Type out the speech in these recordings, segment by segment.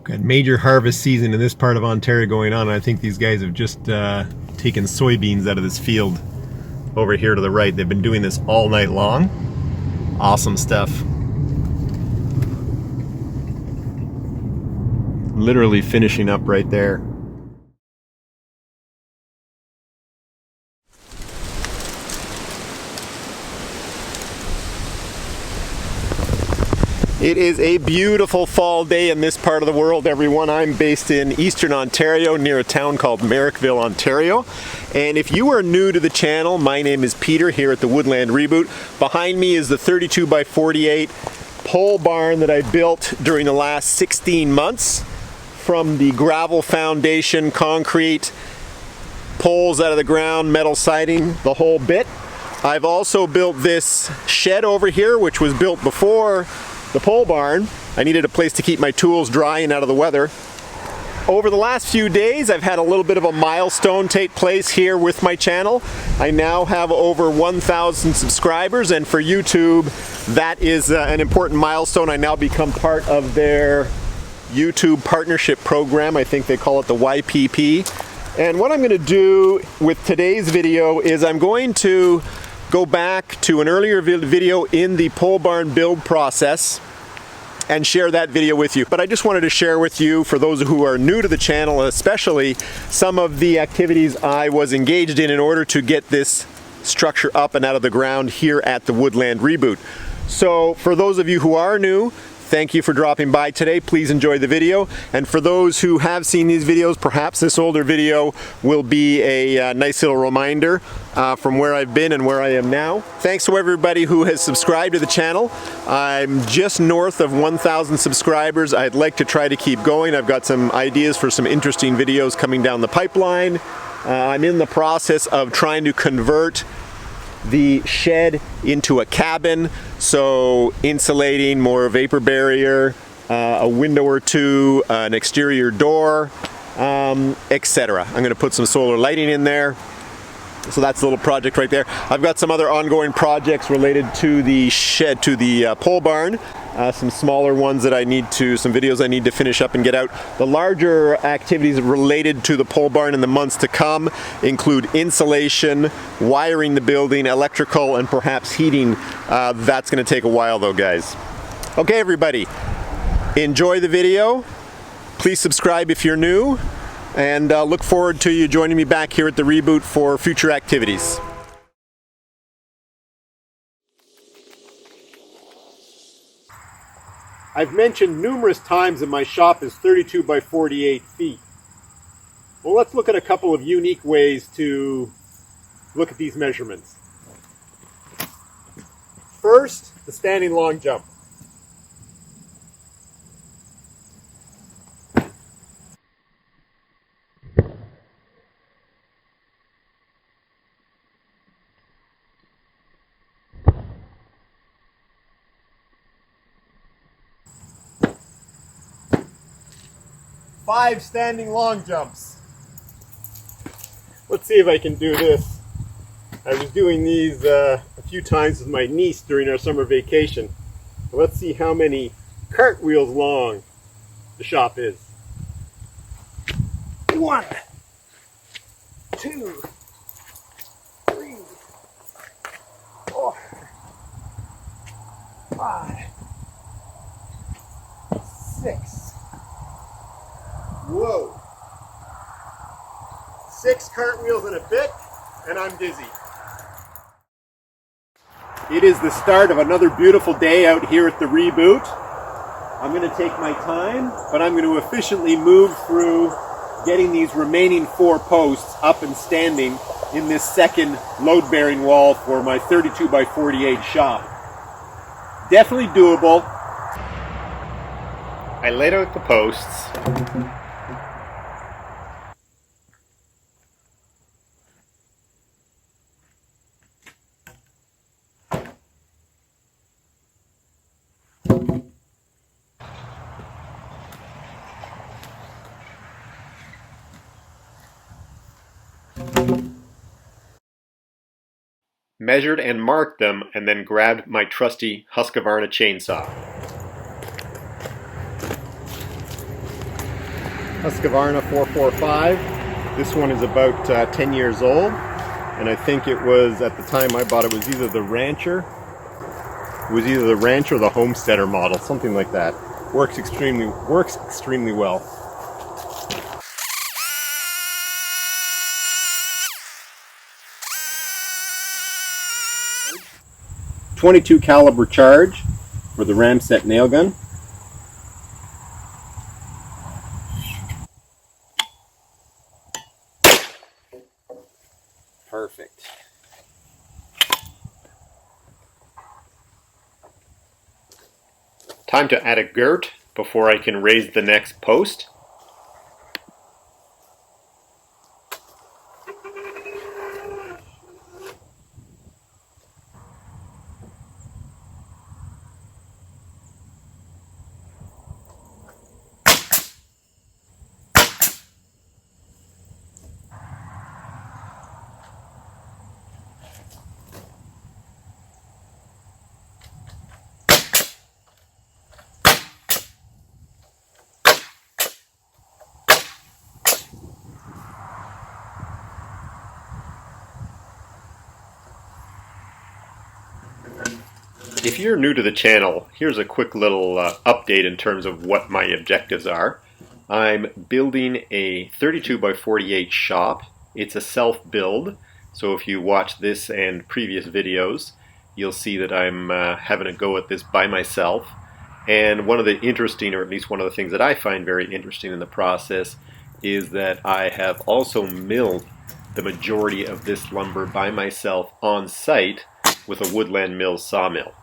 Got major harvest season in this part of Ontario going on. I think these guys have just taken soybeans out of this field over here to the right. They've been doing this all night long. Awesome stuff. Literally finishing up right there. It is a beautiful fall day in this part of the world, everyone. I'm based in Eastern Ontario near a town called Merrickville, Ontario. And if you are new to the channel, my name is Peter here at the Woodland Reboot. Behind me is the 32 by 48 pole barn that I built during the last 16 months. From the gravel foundation, concrete, poles out of the ground, metal siding, the whole bit. I've also built this shed over here, which was built before the pole barn. I needed a place to keep my tools dry and out of the weather. Over the last few days, I've had a little bit of a milestone take place here with my channel. I now have over 1,000 subscribers, and for YouTube, that is an important milestone. I now become part of their YouTube partnership program. I think they call it the YPP. And what I'm going to do with today's video is I'm going to go back to an earlier video in the pole barn build process and share that video with you. But I just wanted to share with you, for those who are new to the channel especially, some of the activities I was engaged in order to get this structure up and out of the ground here at the Woodland Reboot. So for those of you who are new, thank you for dropping by today. Please enjoy the video. And for those who have seen these videos, perhaps this older video will be a nice little reminder from where I've been and where I am now. Thanks to everybody who has subscribed to the channel. I'm just north of 1,000 subscribers. I'd like to try to keep going. I've got some ideas for some interesting videos coming down the pipeline. I'm in the process of trying to convert the shed into a cabin, so insulating, more vapor barrier, a window or two, an exterior door, etc. I'm going to put some solar lighting in there. So that's a little project right there. I've got some other ongoing projects related to the shed, to the pole barn. Some smaller ones that some videos I need to finish up and get out. The larger activities related to the pole barn in the months to come include insulation, wiring the building, electrical, and perhaps heating. That's going to take a while though, guys. Okay, everybody, enjoy the video. Please subscribe if you're new, and look forward to you joining me back here at the Reboot for future activities. I've mentioned numerous times that my shop is 32 by 48 feet. Well, let's look at a couple of unique ways to look at these measurements. First, the standing long jump. Five standing long jumps. Let's see if I can do this. I was doing these a few times with my niece during our summer vacation. Let's see how many cartwheels long the shop is. 1, 2, 3, 4, 5, 6. Whoa. 6 cartwheels in a bit, and I'm dizzy. It is the start of another beautiful day out here at the Reboot. I'm going to take my time, but I'm going to efficiently move through getting these remaining 4 posts up and standing in this second load-bearing wall for my 32 by 48 shop. Definitely doable. I laid out the posts. Measured and marked them, and then grabbed my trusty Husqvarna chainsaw. Husqvarna 445. This one is about 10 years old, and I think it was, at the time I bought it, was either the Rancher. It was either the Rancher or the Homesteader model, something like that. Works extremely well. 22 caliber charge for the Ramset nail gun. Perfect. Time to add a girt before I can raise the next post. If you're new to the channel, here's a quick little update in terms of what my objectives are. I'm building a 32 by 48 shop. It's a self-build, so if you watch this and previous videos, you'll see that I'm having a go at this by myself. And one of the interesting, or at least one of the things that I find very interesting in the process, is that I have also milled the majority of this lumber by myself on site with a Woodland Mills sawmill.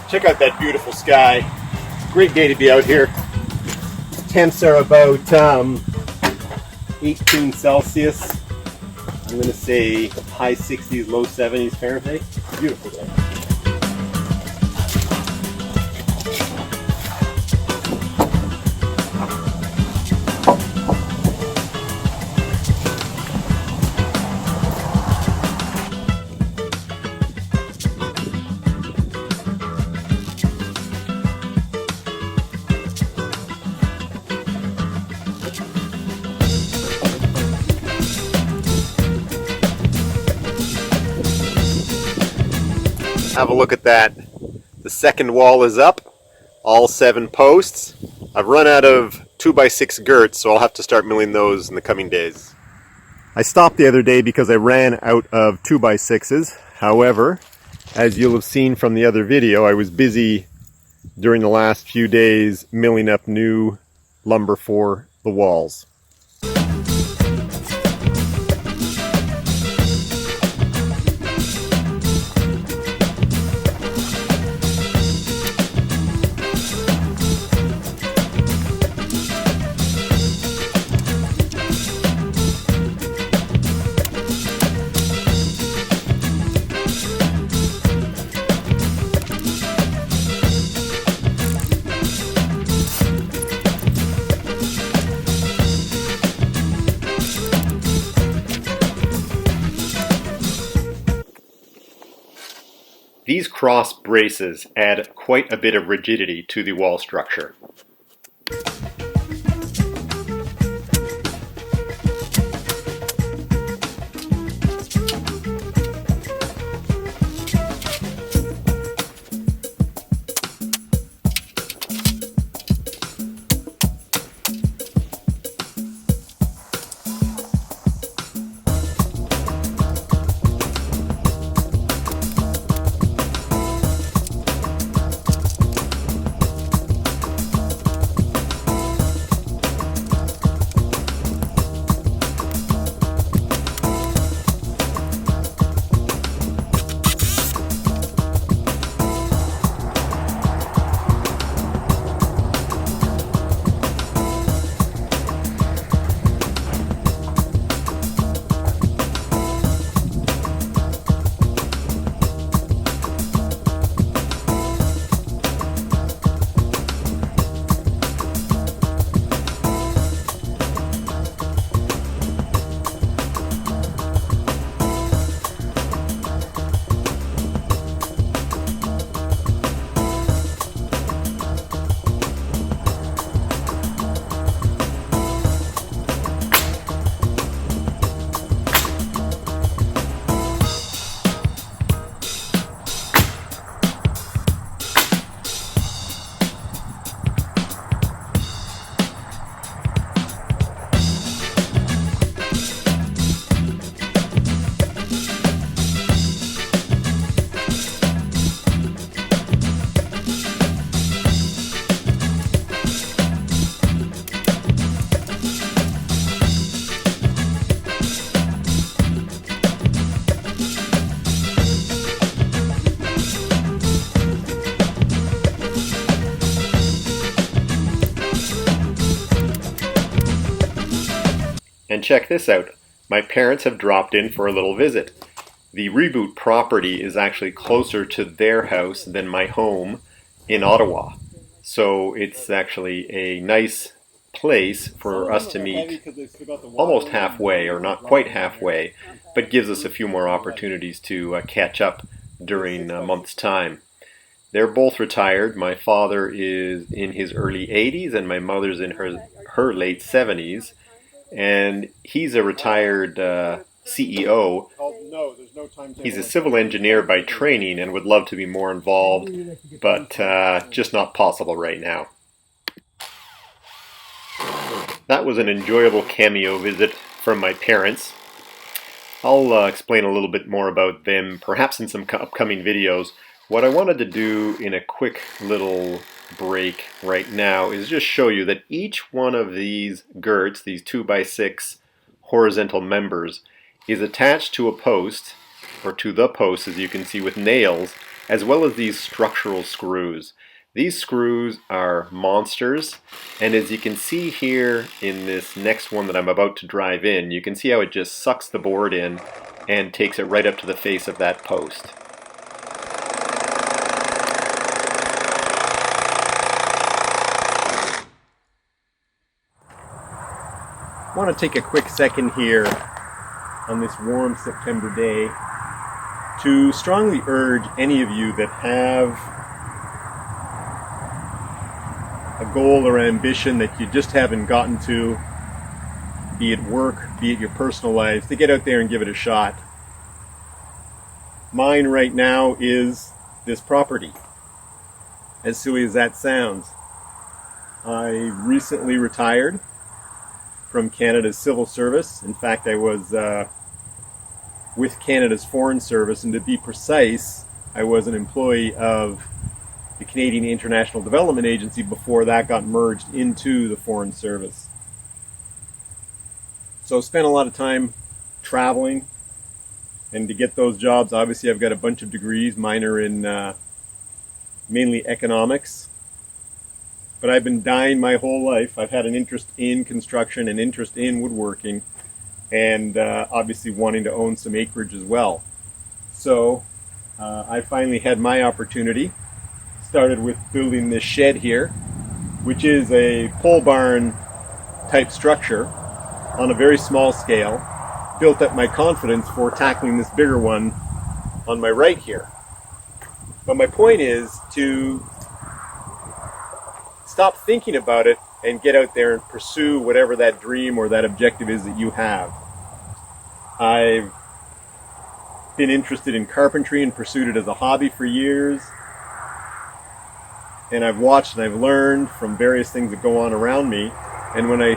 Check out that beautiful sky. Great day to be out here. Temps are about 18 Celsius. I'm going to say high 60s, low 70s Fahrenheit. Beautiful day. Have a look at that. The second wall is up, all 7 posts. I've run out of 2x6 girts, so I'll have to start milling those in the coming days. I stopped the other day because I ran out of 2x6s. However, as you'll have seen from the other video, I was busy during the last few days milling up new lumber for the walls. These cross braces add quite a bit of rigidity to the wall structure. And check this out, my parents have dropped in for a little visit. The Reboot property is actually closer to their house than my home in Ottawa. So it's actually a nice place for us to meet almost halfway, or not quite halfway, but gives us a few more opportunities to catch up during a month's time. They're both retired. My father is in his early 80s and my mother's in her late 70s. And he's a retired CEO. He's a civil engineer by training and would love to be more involved, but just not possible right now. That was an enjoyable cameo visit from my parents. I'll explain a little bit more about them, perhaps in some upcoming videos. What I wanted to do in a quick little break right now is just show you that each one of these girts, these 2x6 horizontal members, is attached to a post, or to the post as you can see, with nails, as well as these structural screws. These screws are monsters, and as you can see here in this next one that I'm about to drive in, you can see how it just sucks the board in and takes it right up to the face of that post. I want to take a quick second here on this warm September day to strongly urge any of you that have a goal or ambition that you just haven't gotten to, be it work, be it your personal lives, to get out there and give it a shot. Mine right now is this property. As silly as that sounds. I recently retired from Canada's civil service. In fact, I was with Canada's Foreign Service, and to be precise, I was an employee of the Canadian International Development Agency before that got merged into the Foreign Service. So spent a lot of time traveling, and to get those jobs, obviously I've got a bunch of degrees. Mine are in mainly economics, but I've been dying my whole life. I've had an interest in construction, an interest in woodworking, and obviously wanting to own some acreage as well. So I finally had my opportunity. Started with building this shed here, which is a pole barn type structure on a very small scale. Built up my confidence for tackling this bigger one on my right here. But my point is to stop thinking about it and get out there and pursue whatever that dream or that objective is that you have. I've been interested in carpentry and pursued it as a hobby for years. And I've watched and I've learned from various things that go on around me. And when I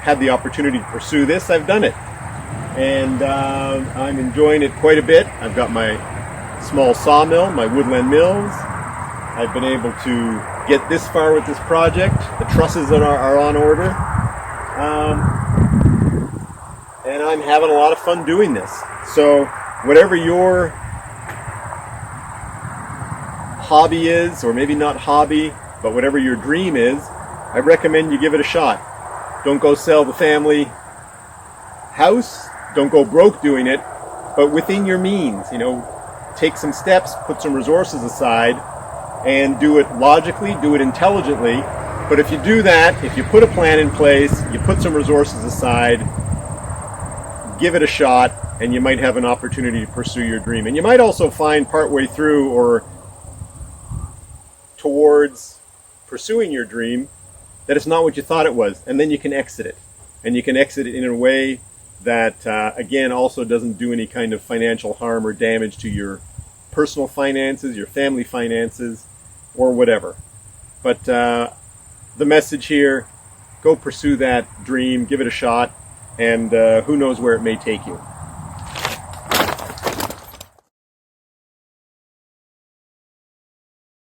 had the opportunity to pursue this, I've done it. And I'm enjoying it quite a bit. I've got my small sawmill, my Woodland mills. I've been able to get this far with this project. The trusses are on order. And I'm having a lot of fun doing this. So whatever your hobby is, or maybe not hobby, but whatever your dream is, I recommend you give it a shot. Don't go sell the family house. Don't go broke doing it, but within your means, take some steps, put some resources aside, and do it logically, do it intelligently. But if you do that, if you put a plan in place, you put some resources aside, give it a shot, and you might have an opportunity to pursue your dream. And you might also find partway through or towards pursuing your dream that it's not what you thought it was, and then you can exit it. And you can exit it in a way that, again, also doesn't do any kind of financial harm or damage to your personal finances, your family finances, or whatever. But the message here, go pursue that dream, give it a shot, and who knows where it may take you.